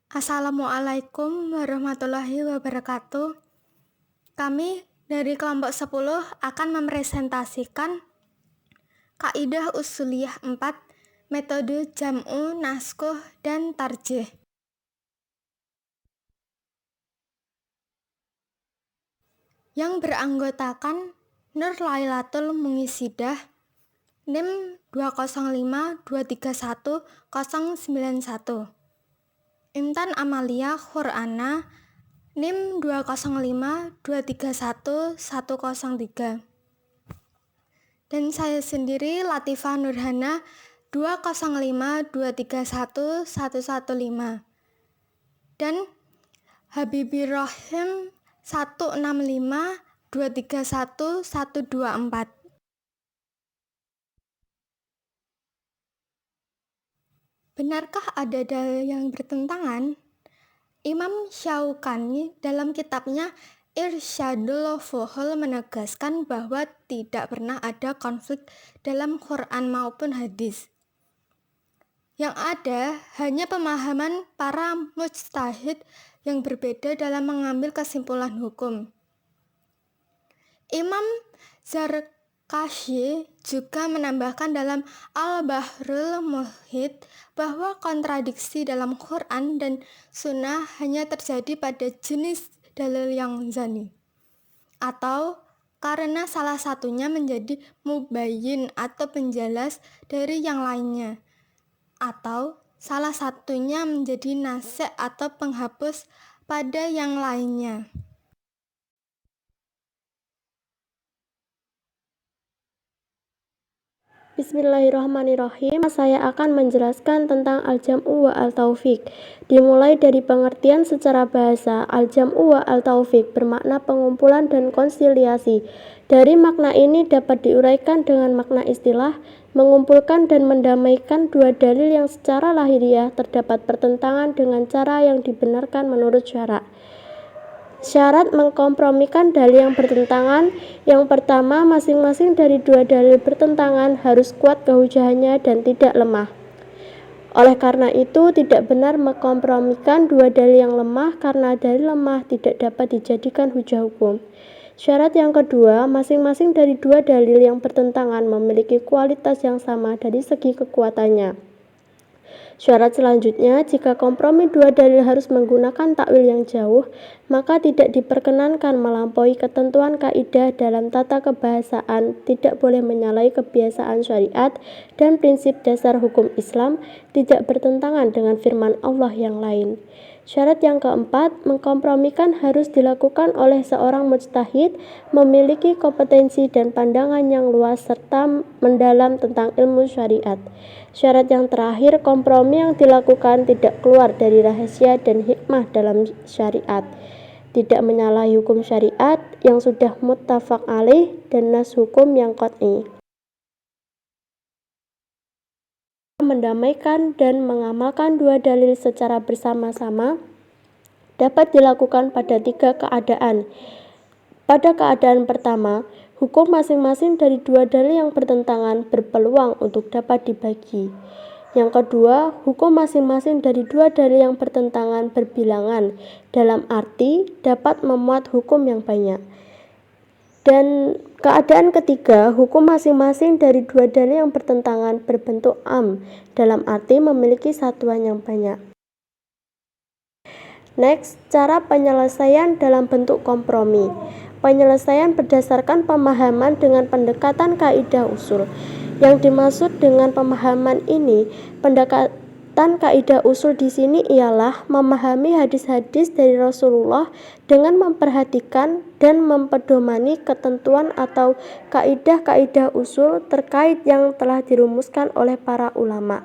Assalamualaikum warahmatullahi wabarakatuh. Kami dari kelompok 10 akan mempresentasikan kaidah usuliyah 4, metode jam'u, naskuh, dan tarjih. Yang beranggotakan Nur Lailatul Mungisidah, NIM 205231091, Intan Amalia Qur'ana, NIM 205231103, dan saya sendiri Latifah Nurhana 205231115, dan Habibie Rohim 1652311124. Benarkah ada dalil yang bertentangan? Imam Syaukani dalam kitabnya Irsyadul Fuhul menegaskan bahwa tidak pernah ada konflik dalam Quran maupun hadis. Yang ada hanya pemahaman para mujtahid yang berbeda dalam mengambil kesimpulan hukum. Imam Zarkashi juga menambahkan dalam Al-Bahrul Muhit bahwa kontradiksi dalam Quran dan Sunnah hanya terjadi pada jenis dalil yang zani, atau karena salah satunya menjadi mubayyin atau penjelas dari yang lainnya, atau salah satunya menjadi nasik atau penghapus pada yang lainnya. Bismillahirrahmanirrahim. Saya akan menjelaskan tentang al-jam'u wa al-taufiq. Dimulai dari pengertian secara bahasa, al-jam'u wa al-taufiq bermakna pengumpulan dan konsiliasi. Dari makna ini dapat diuraikan dengan makna istilah, mengumpulkan dan mendamaikan dua dalil yang secara lahiriah terdapat pertentangan dengan cara yang dibenarkan menurut syara'. Syarat mengkompromikan dalil yang bertentangan. Yang pertama, masing-masing dari dua dalil bertentangan harus kuat kehujahannya dan tidak lemah. Oleh karena itu, tidak benar mengkompromikan dua dalil yang lemah karena dalil lemah tidak dapat dijadikan hujah hukum. Syarat yang kedua, masing-masing dari dua dalil yang bertentangan memiliki kualitas yang sama dari segi kekuatannya. Syarat selanjutnya, jika kompromi dua dalil harus menggunakan takwil yang jauh, maka tidak diperkenankan melampaui ketentuan kaidah dalam tata kebahasaan, tidak boleh menyalahi kebiasaan syariat dan prinsip dasar hukum Islam, tidak bertentangan dengan firman Allah yang lain. Syarat yang keempat, mengkompromikan harus dilakukan oleh seorang mujtahid, memiliki kompetensi dan pandangan yang luas serta mendalam tentang ilmu syariat. Syarat yang terakhir, kompromi yang dilakukan tidak keluar dari rahasia dan hikmah dalam syariat, tidak menyalahi hukum syariat yang sudah muttafaq alaih dan nas hukum yang qat'i. Mendamaikan dan mengamalkan dua dalil secara bersama-sama dapat dilakukan pada tiga keadaan. Pada keadaan pertama, hukum masing-masing dari dua dalil yang bertentangan berpeluang untuk dapat dibagi. Yang kedua, hukum masing-masing dari dua dalil yang bertentangan berbilangan, dalam arti dapat memuat hukum yang banyak. Dan keadaan ketiga, hukum masing-masing dari dua dalil yang bertentangan berbentuk am, dalam arti memiliki satuan yang banyak. Next, cara penyelesaian dalam bentuk kompromi. Penyelesaian berdasarkan pemahaman dengan pendekatan kaidah usul. Yang dimaksud dengan pemahaman ini, pendekatan kaidah usul di sini ialah memahami hadis-hadis dari Rasulullah dengan memperhatikan dan mempedomani ketentuan atau kaidah-kaidah usul terkait yang telah dirumuskan oleh para ulama.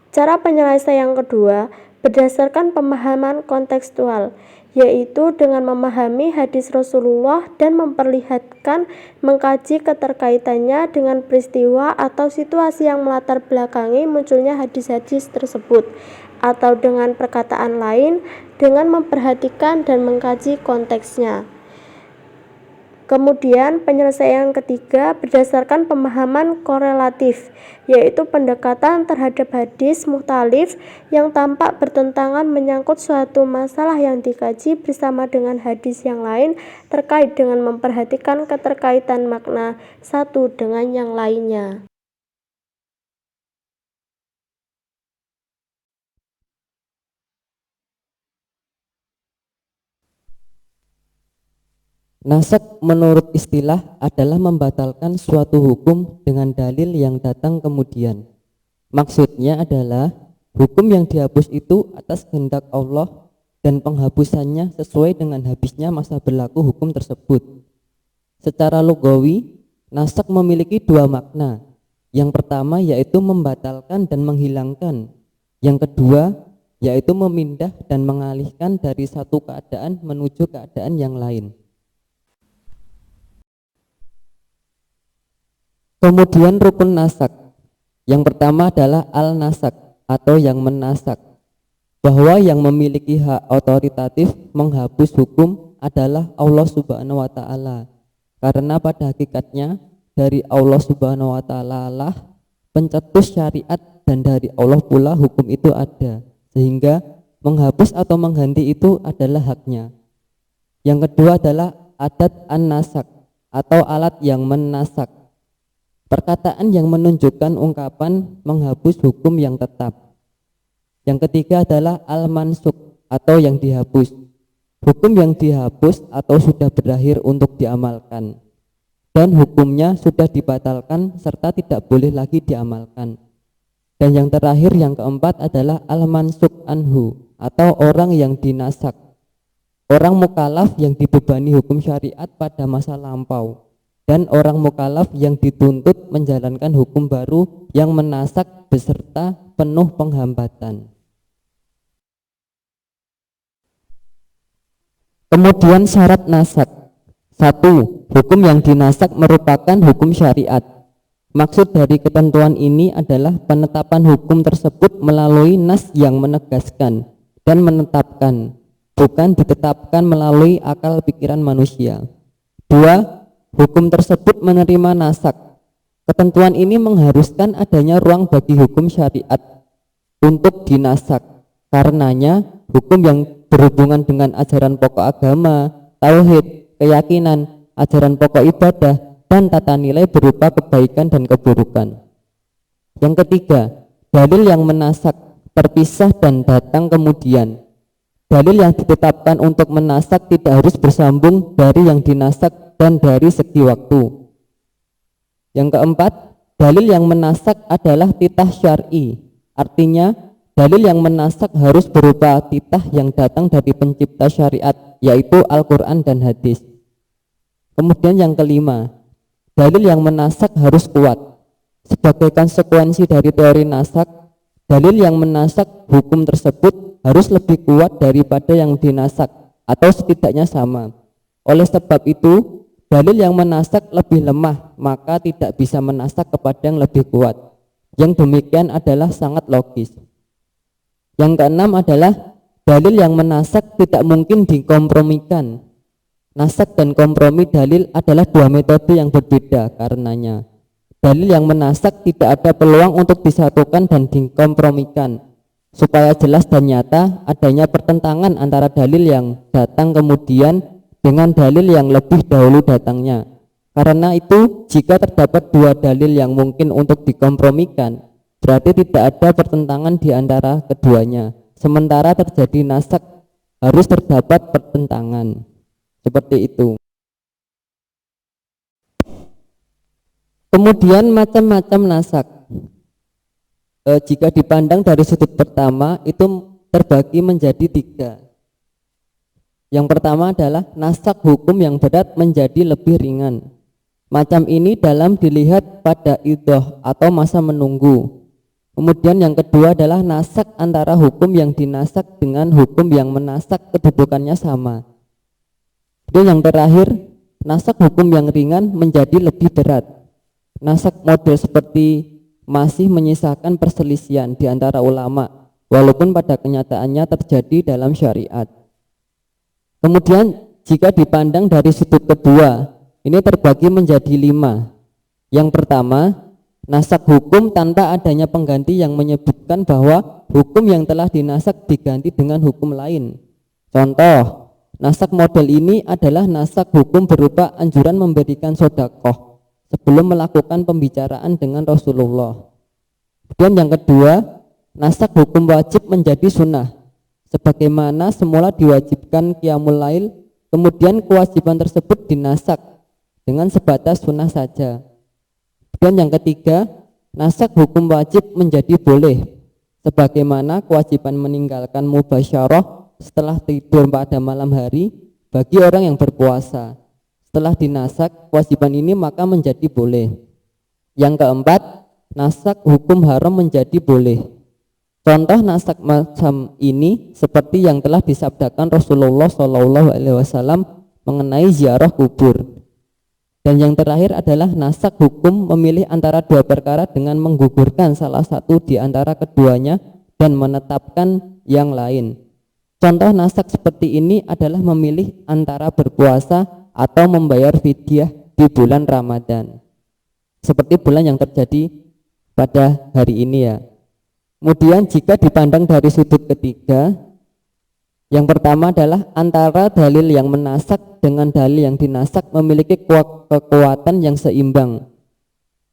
Cara penyelesaian yang kedua, berdasarkan pemahaman kontekstual, yaitu dengan memahami hadis Rasulullah dan memperlihatkan mengkaji keterkaitannya dengan peristiwa atau situasi yang melatar belakangi munculnya hadis-hadis tersebut, atau dengan perkataan lain, dengan memperhatikan dan mengkaji konteksnya. Kemudian penyelesaian ketiga berdasarkan pemahaman korelatif, yaitu pendekatan terhadap hadis mukhtalif yang tampak bertentangan menyangkut suatu masalah yang dikaji bersama dengan hadis yang lain terkait dengan memperhatikan keterkaitan makna satu dengan yang lainnya. Nasak menurut istilah adalah membatalkan suatu hukum dengan dalil yang datang kemudian. Maksudnya adalah hukum yang dihapus itu atas kehendak Allah dan penghapusannya sesuai dengan habisnya masa berlaku hukum tersebut. Secara lugawi, nasak memiliki dua makna. Yang pertama yaitu membatalkan dan menghilangkan. Yang kedua yaitu memindah dan mengalihkan dari satu keadaan menuju keadaan yang lain. Kemudian rukun nasak. Yang pertama adalah al-nasak atau yang menasak, bahwa yang memiliki hak otoritatif menghapus hukum adalah Allah Subhanahu wa taala. Karena pada hakikatnya dari Allah Subhanahu wa taala lah pencetus syariat dan dari Allah pula hukum itu ada. Sehingga menghapus atau mengganti itu adalah haknya. Yang kedua adalah adat an-nasak atau alat yang menasak. Perkataan yang menunjukkan ungkapan menghapus hukum yang tetap. Yang ketiga adalah al-mansuk atau yang dihapus. Hukum yang dihapus atau sudah berakhir untuk diamalkan. Dan hukumnya sudah dibatalkan serta tidak boleh lagi diamalkan. Dan yang terakhir yang keempat adalah al-mansuk anhu atau orang yang dinasak. Orang mukallaf yang dibebani hukum syariat pada masa lampau. Dan orang mukallaf yang dituntut menjalankan hukum baru yang menasak beserta penuh penghambatan. Kemudian syarat nasak. 1. Hukum yang dinasak merupakan hukum syariat. Maksud dari ketentuan ini adalah penetapan hukum tersebut melalui nas yang menegaskan dan menetapkan, bukan ditetapkan melalui akal pikiran manusia. 2. Hukum tersebut menerima nasak. Ketentuan ini mengharuskan adanya ruang bagi hukum syariat untuk dinasak. Karenanya, hukum yang berhubungan dengan ajaran pokok agama, tauhid, keyakinan, ajaran pokok ibadah, dan tata nilai berupa kebaikan dan keburukan. Yang ketiga, dalil yang menasak, terpisah dan datang kemudian. Dalil yang ditetapkan untuk menasak tidak harus bersambung dari yang dinasak dan dari segi waktu. Yang keempat, dalil yang menasak adalah titah syar'i. Artinya, dalil yang menasak harus berupa titah yang datang dari pencipta syariat, yaitu Al-Quran dan hadis. Kemudian yang kelima, dalil yang menasak harus kuat. Sebagai konsekuensi dari teori nasak, dalil yang menasak hukum tersebut harus lebih kuat daripada yang dinasak atau setidaknya sama. Oleh sebab itu, dalil yang menasak lebih lemah, maka tidak bisa menasak kepada yang lebih kuat. Yang demikian adalah sangat logis. Yang keenam adalah dalil yang menasak tidak mungkin dikompromikan. Nasak dan kompromi dalil adalah dua metode yang berbeda karenanya. Dalil yang menasak tidak ada peluang untuk disatukan dan dikompromikan. Supaya jelas dan nyata adanya pertentangan antara dalil yang datang kemudian dengan dalil yang lebih dahulu datangnya. Karena itu, jika terdapat dua dalil yang mungkin untuk dikompromikan, berarti tidak ada pertentangan di antara keduanya. Sementara terjadi nasak harus terdapat pertentangan. Seperti itu. Kemudian macam-macam nasak. Jika dipandang dari sudut pertama, itu terbagi menjadi tiga. Yang pertama adalah nasak hukum yang berat menjadi lebih ringan. Macam ini dalam dilihat pada idhah atau masa menunggu. Kemudian yang kedua adalah nasak antara hukum yang dinasak dengan hukum yang menasak kedudukannya sama. Dan yang terakhir, nasak hukum yang ringan menjadi lebih berat. Nasak model seperti masih menyisakan perselisihan di antara ulama, walaupun pada kenyataannya terjadi dalam syariat. Kemudian jika dipandang dari sudut kedua, ini terbagi menjadi 5. Yang pertama, nasak hukum tanpa adanya pengganti yang menyebutkan bahwa hukum yang telah dinasak diganti dengan hukum lain. Contoh, nasak model ini adalah nasak hukum berupa anjuran memberikan sodakoh sebelum melakukan pembicaraan dengan Rasulullah. Kemudian yang kedua, nasak hukum wajib menjadi sunnah. Sebagaimana semula diwajibkan qiyamul lail, kemudian kewajiban tersebut dinasak dengan sebatas sunnah saja. Dan yang ketiga, nasak hukum wajib menjadi boleh. Sebagaimana kewajiban meninggalkan mubasyarah setelah tidur pada malam hari bagi orang yang berpuasa. Setelah dinasak kewajiban ini maka menjadi boleh. Yang keempat, nasak hukum haram menjadi boleh. Contoh nasak macam ini seperti yang telah disabdakan Rasulullah SAW mengenai ziarah kubur. Dan yang terakhir adalah nasak hukum memilih antara dua perkara dengan menggugurkan salah satu di antara keduanya dan menetapkan yang lain. Contoh nasak seperti ini adalah memilih antara berpuasa atau membayar fidyah di bulan Ramadan. Seperti bulan yang terjadi pada hari ini ya. Kemudian jika dipandang dari sudut ketiga, yang pertama adalah antara dalil yang menasak dengan dalil yang dinasak memiliki kekuatan yang seimbang.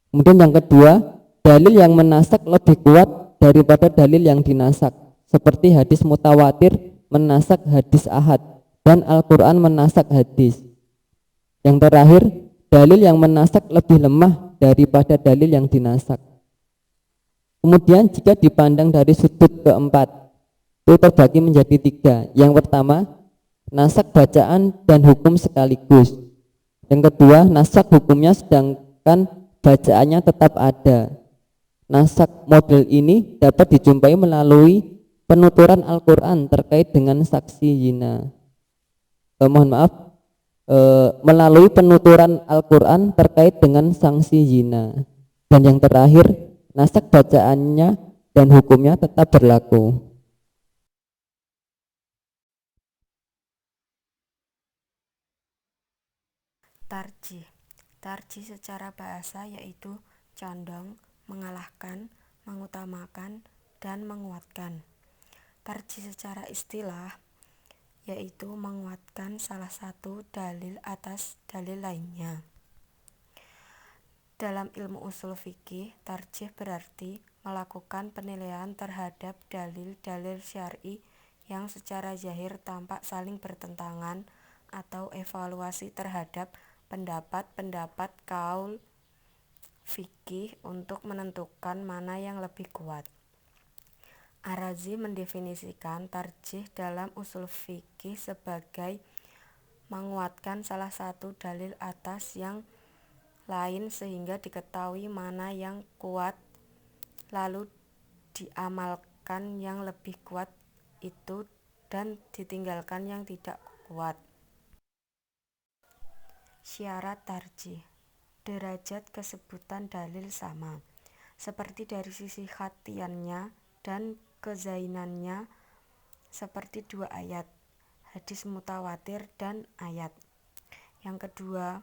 Kemudian yang kedua, dalil yang menasak lebih kuat daripada dalil yang dinasak, seperti hadis mutawatir menasak hadis ahad dan Al-Quran menasak hadis. Yang terakhir, dalil yang menasak lebih lemah daripada dalil yang dinasak. Kemudian jika dipandang dari sudut keempat, itu terbagi menjadi 3. Yang pertama, nasak bacaan dan hukum sekaligus. Yang kedua, nasak hukumnya sedangkan bacaannya tetap ada. Nasak model ini dapat dijumpai melalui penuturan Al-Quran terkait dengan saksi zina. Melalui penuturan Al-Quran terkait dengan sanksi zina. Dan yang terakhir, nasak bacaannya dan hukumnya tetap berlaku. Tarjih. Tarjih secara bahasa yaitu condong, mengalahkan, mengutamakan, dan menguatkan. Tarjih secara istilah yaitu menguatkan salah satu dalil atas dalil lainnya. Dalam ilmu usul fikih, tarjih berarti melakukan penilaian terhadap dalil-dalil syar'i yang secara zahir tampak saling bertentangan atau evaluasi terhadap pendapat-pendapat kaul fikih untuk menentukan mana yang lebih kuat. Ar-Razi mendefinisikan tarjih dalam usul fikih sebagai menguatkan salah satu dalil atas yang lain sehingga diketahui mana yang kuat lalu diamalkan yang lebih kuat itu dan ditinggalkan yang tidak kuat. Syarat tarjih. Derajat kesebutan dalil sama, seperti dari sisi khatiannya dan kezainannya, seperti 2 ayat, hadis mutawatir dan ayat. Yang kedua,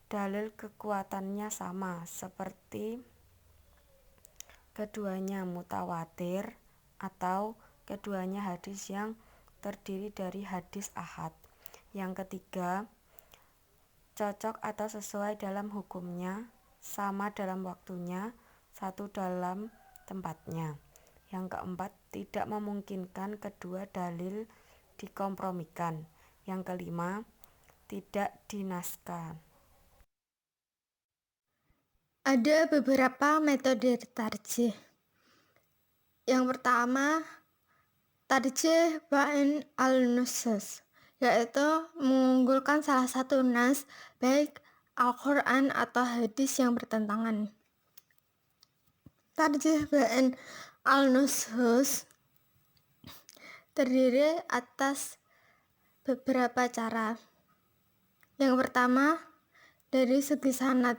dalil kekuatannya sama, seperti keduanya mutawatir atau keduanya hadis yang terdiri dari hadis ahad. Yang ketiga, cocok atau sesuai dalam hukumnya, sama dalam waktunya, satu dalam tempatnya. Yang keempat, tidak memungkinkan kedua dalil dikompromikan. Yang kelima, tidak dinaskah. Ada beberapa metode tarjih. Yang pertama, tarjih bain al-nusus, yaitu mengunggulkan salah satu nas, baik Al-Quran atau hadis yang bertentangan. Tarjih bain al-nusus terdiri atas beberapa cara. Yang pertama, dari segi sanad.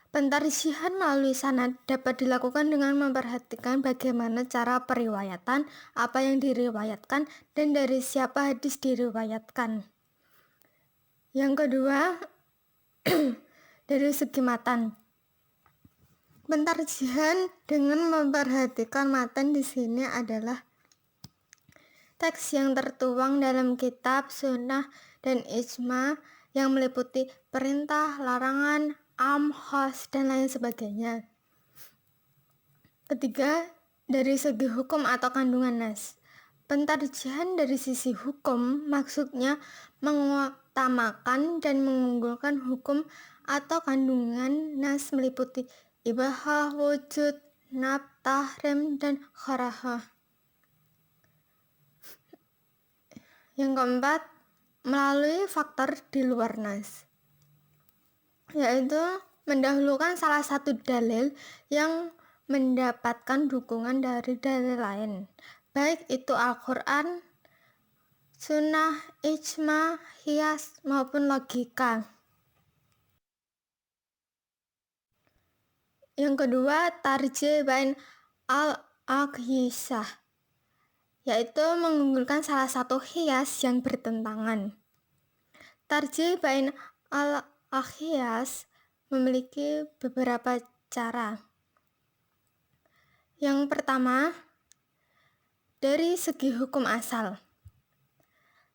Pentarjihan melalui sanad dapat dilakukan dengan memperhatikan bagaimana cara periwayatan, apa yang diriwayatkan, dan dari siapa hadis diriwayatkan. Yang kedua, dari segi matan. Pentarjihan dengan memperhatikan matan di sini adalah teks yang tertuang dalam kitab, sunnah, dan ijma yang meliputi perintah, larangan, khas, dan lain sebagainya. Ketiga, dari segi hukum atau kandungan nas. Pentarjihan dari sisi hukum maksudnya mengutamakan dan mengunggulkan hukum atau kandungan nas meliputi ibahah, wujud, tahrim, dan karahah. Yang keempat, melalui faktor di luar nas, yaitu mendahulukan salah satu dalil yang mendapatkan dukungan dari dalil lain, baik itu Al-Quran, sunnah, ijma, qiyas, maupun logika. Yang kedua, tarjih bain al-aqyisah, yaitu mengunggulkan salah satu qiyas yang bertentangan. Tarjih bain al-aqyas memiliki beberapa cara. Yang pertama, dari segi hukum asal,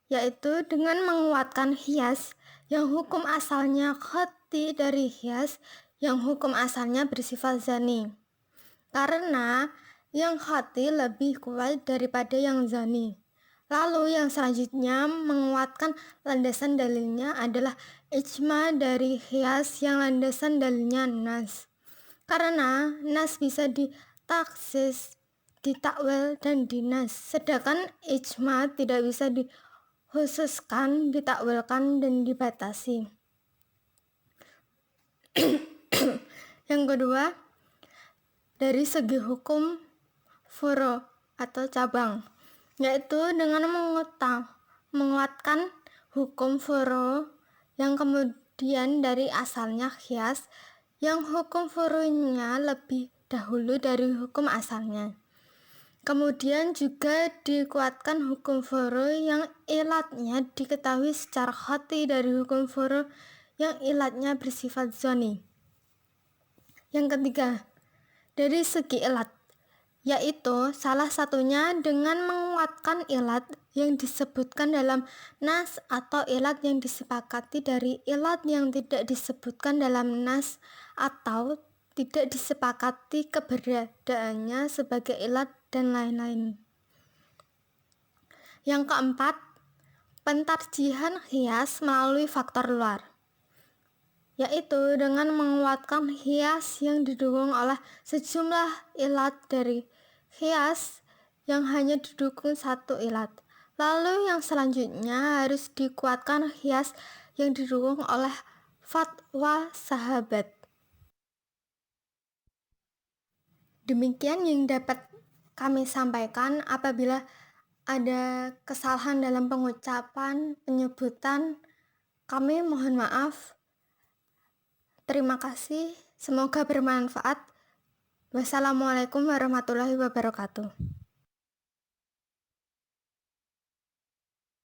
yaitu dengan menguatkan qiyas yang hukum asalnya qat'i dari qiyas yang hukum asalnya bersifat zani, karena yang qat'i lebih kuat daripada yang zani. Lalu yang selanjutnya menguatkan landasan dalilnya adalah ijma dari qiyas yang landasan dalilnya nas, karena nas bisa ditaksis, ditakwil, dan dinas, sedangkan ijma tidak bisa dikhususkan, ditakwilkan, dan dibatasi. Yang kedua, dari segi hukum furu atau cabang, yaitu dengan menguatkan hukum furu yang kemudian dari asalnya qiyas yang hukum furunya lebih dahulu dari hukum asalnya. Kemudian juga dikuatkan hukum furu yang ilatnya diketahui secara qat'i dari hukum furu yang ilatnya bersifat zoni. Yang ketiga, dari segi ilat, yaitu salah satunya dengan menguatkan ilat yang disebutkan dalam nas atau ilat yang disepakati dari ilat yang tidak disebutkan dalam nas atau tidak disepakati keberadaannya sebagai ilat, dan lain-lain. Yang keempat, pentarjihan qiyas melalui faktor luar, yaitu dengan menguatkan qiyas yang didukung oleh sejumlah ilat dari qiyas yang hanya didukung satu ilat. Lalu yang selanjutnya harus dikuatkan qiyas yang didukung oleh fatwa sahabat. Demikian yang dapat kami sampaikan. Apabila ada kesalahan dalam pengucapan, penyebutan, kami mohon maaf. Terima kasih, semoga bermanfaat. Wassalamualaikum warahmatullahi wabarakatuh.